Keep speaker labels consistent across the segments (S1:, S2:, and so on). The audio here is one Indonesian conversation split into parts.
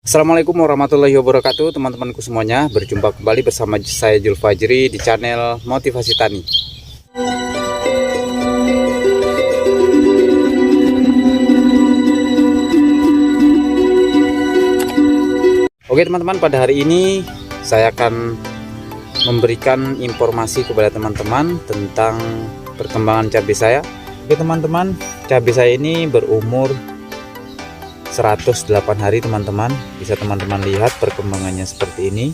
S1: Assalamualaikum warahmatullahi wabarakatuh, teman-temanku semuanya. Berjumpa kembali bersama saya Julfajri di channel Motivasi Tani. Oke teman-teman, pada hari ini saya akan memberikan informasi kepada teman-teman tentang perkembangan cabai saya. Oke teman-teman, cabai saya ini berumur 108 hari teman-teman. Bisa teman-teman lihat perkembangannya seperti ini.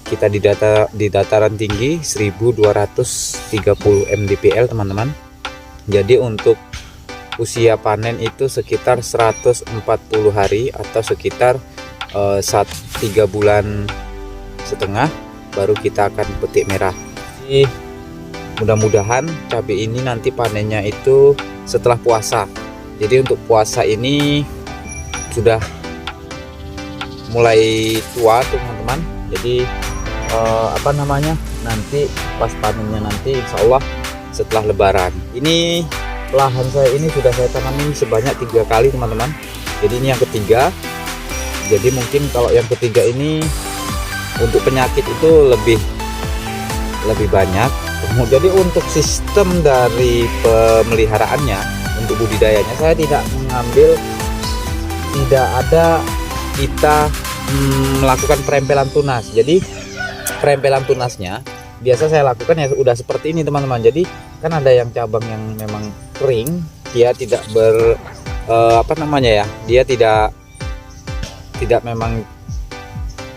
S1: Kita di dataran tinggi 1230 mdpl teman-teman. Jadi untuk usia panen itu sekitar 140 hari atau sekitar 3 bulan setengah baru kita akan petik merah. Jadi mudah-mudahan cabai ini nanti panennya itu setelah puasa. Jadi untuk puasa ini sudah mulai tua teman-teman. Jadi nanti pas panennya nanti insya Allah setelah lebaran. Ini lahan saya ini sudah saya tanami sebanyak 3 kali teman-teman. Jadi ini yang ketiga. Jadi mungkin kalau yang ketiga ini untuk penyakit itu lebih banyak. Jadi untuk sistem dari pemeliharaannya, untuk budidayanya saya tidak ada kita melakukan perempelan tunas. Jadi perempelan tunasnya biasa saya lakukan ya udah seperti ini teman-teman. Jadi kan ada yang cabang yang memang kering, dia tidak dia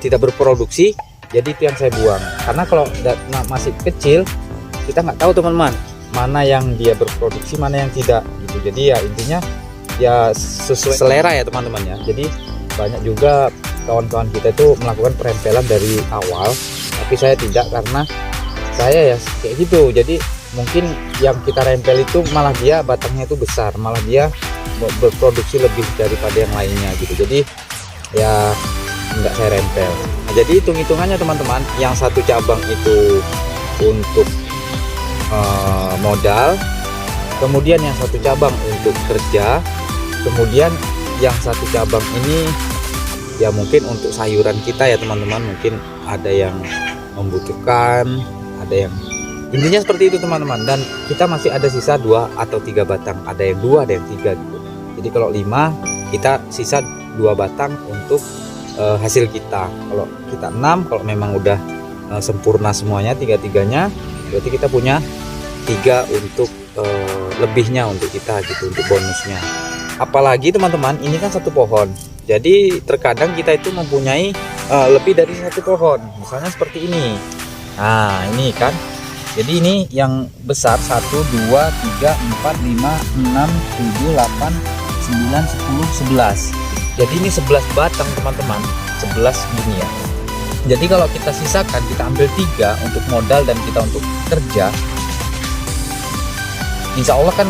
S1: tidak berproduksi. Jadi itu yang saya buang, karena kalau masih kecil kita nggak tahu teman-teman mana yang dia berproduksi, mana yang tidak gitu. Jadi ya intinya ya sesuai selera ya teman-teman ya. Jadi banyak juga kawan-kawan kita itu melakukan perempelan dari awal, tapi saya tidak, karena saya ya kayak gitu. Jadi mungkin yang kita rempel itu malah dia batangnya itu besar, malah dia berproduksi lebih daripada yang lainnya gitu. Jadi ya enggak saya rempel. Nah, jadi hitung-hitungannya teman-teman, yang satu cabang itu untuk modal, kemudian yang satu cabang untuk kerja, kemudian yang satu cabang ini ya mungkin untuk sayuran kita ya teman-teman. Mungkin ada yang membutuhkan, ada yang intinya seperti itu teman-teman. Dan kita masih ada sisa 2 atau 3 batang, ada yang 2 ada yang 3 gitu. Jadi kalau 5 kita sisa 2 batang untuk hasil kita. Kalau kita 6, kalau memang udah sempurna semuanya 3-3-nya, berarti kita punya 3 untuk lebihnya untuk kita gitu, untuk bonusnya. Apalagi teman-teman, ini kan satu pohon. Jadi terkadang kita itu mempunyai lebih dari satu pohon. Misalnya seperti ini. Nah, ini kan. Jadi ini yang besar 1 2 3 4 5 6 7 8 9 10 11. Jadi ini 11 batang teman-teman, 11 gini ya. Jadi kalau kita sisakan, kita ambil 3 untuk modal dan kita untuk kerja, insya Allah kan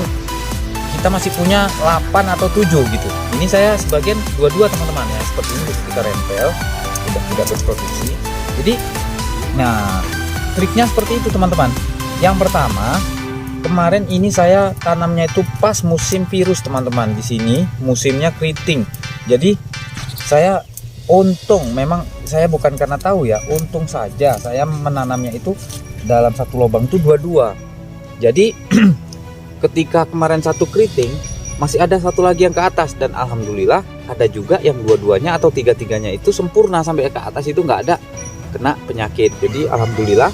S1: kita masih punya 8 atau 7 gitu. Ini saya sebagian 22 teman-teman ya, seperti ini kita rempel, sudah tidak berproduksi. Jadi nah triknya seperti itu teman-teman. Yang pertama, kemarin ini saya tanamnya itu pas musim virus teman-teman. Di sini musimnya keriting. Jadi saya untung, memang saya bukan karena tahu ya, untung saja saya menanamnya itu dalam satu lubang itu 22. Jadi ketika kemarin satu keriting, masih ada satu lagi yang ke atas, dan alhamdulillah ada juga yang dua-duanya atau tiga-tiganya itu sempurna sampai ke atas, itu nggak ada kena penyakit. Jadi alhamdulillah.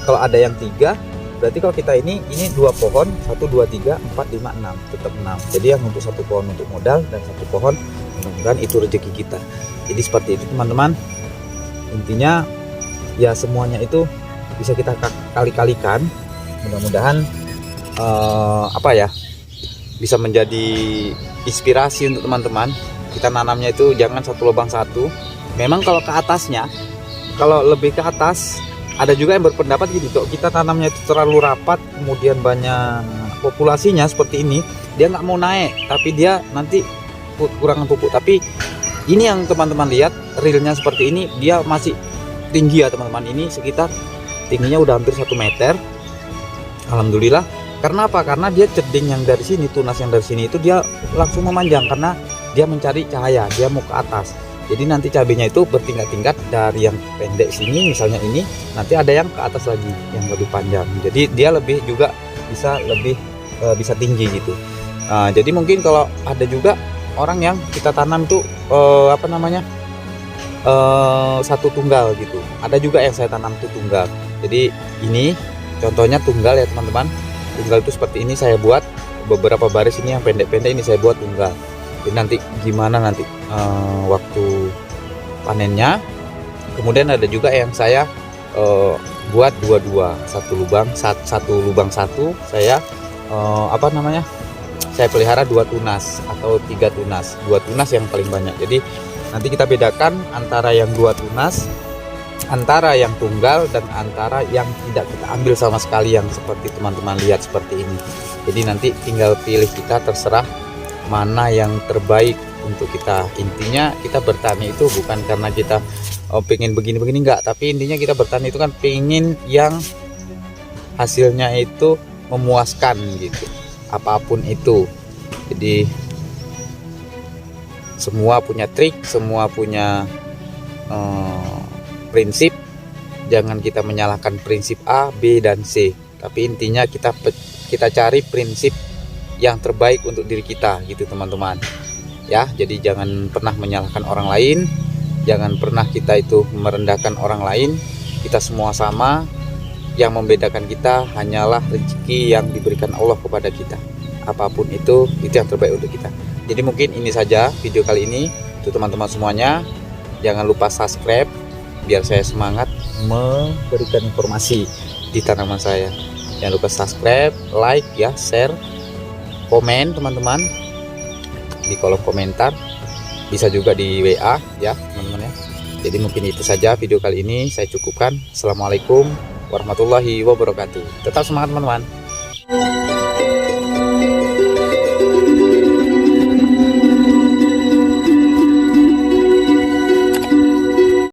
S1: Kalau ada yang 3, berarti kalau kita ini 2 pohon, 1 2 3 4 5 6, tetap 6. Jadi yang untuk satu pohon untuk modal dan satu pohon mudah-mudahan itu rezeki kita. Jadi seperti itu teman-teman. Intinya ya semuanya itu bisa kita kali-kalikan. Mudah-mudahan bisa menjadi inspirasi untuk teman-teman. Kita nanamnya itu jangan satu lubang satu. Memang kalau ke atasnya, kalau lebih ke atas, ada juga yang berpendapat gitu, kalau kita tanamnya itu terlalu rapat, kemudian banyak populasinya seperti ini, dia nggak mau naik, tapi dia nanti kurang pupuk. Tapi ini yang teman-teman lihat, realnya seperti ini, dia masih tinggi ya teman-teman. Ini sekitar tingginya udah hampir 1 meter. Alhamdulillah. Karena apa? Karena dia ceding yang dari sini, tunas yang dari sini itu dia langsung memanjang, karena dia mencari cahaya, dia mau ke atas. Jadi nanti cabenya itu bertingkat-tingkat, dari yang pendek sini misalnya ini, nanti ada yang ke atas lagi yang lebih panjang. Jadi dia lebih juga bisa lebih bisa tinggi gitu. Jadi mungkin kalau ada juga orang yang kita tanam tuh apa namanya satu tunggal gitu. Ada juga yang saya tanam tuh tunggal. Jadi ini contohnya tunggal ya teman-teman. Tunggal itu seperti ini saya buat beberapa baris, ini yang pendek-pendek ini saya buat tunggal. Jadi nanti gimana nanti waktu panennya. Kemudian ada juga yang saya buat dua-dua, satu lubang satu saya apa namanya, saya pelihara 2 tunas atau 3 tunas, 2 tunas yang paling banyak. Jadi nanti kita bedakan antara yang 2 tunas, antara yang tunggal, dan antara yang tidak kita ambil sama sekali, yang seperti teman-teman lihat seperti ini. Jadi nanti tinggal pilih, kita terserah mana yang terbaik untuk kita. Intinya kita bertani itu bukan karena kita pengen begini-begini, enggak, tapi intinya kita bertani itu kan pengen yang hasilnya itu memuaskan gitu, apapun itu. Jadi semua punya trik, semua punya prinsip. Jangan kita menyalahkan prinsip A, B, dan C, tapi intinya kita cari prinsip yang terbaik untuk diri kita gitu teman-teman ya. Jadi jangan pernah menyalahkan orang lain, jangan pernah kita itu merendahkan orang lain. Kita semua sama, yang membedakan kita hanyalah rezeki yang diberikan Allah kepada kita. Apapun itu yang terbaik untuk kita. Jadi mungkin ini saja video kali ini untuk teman-teman semuanya. Jangan lupa subscribe biar saya semangat memberikan informasi di tanaman saya. Jangan lupa subscribe, like ya, share, komen teman-teman di kolom komentar, bisa juga di WA ya teman-teman ya. Jadi mungkin itu saja video kali ini, saya cukupkan. Assalamualaikum warahmatullahi wabarakatuh. Tetap semangat teman-teman.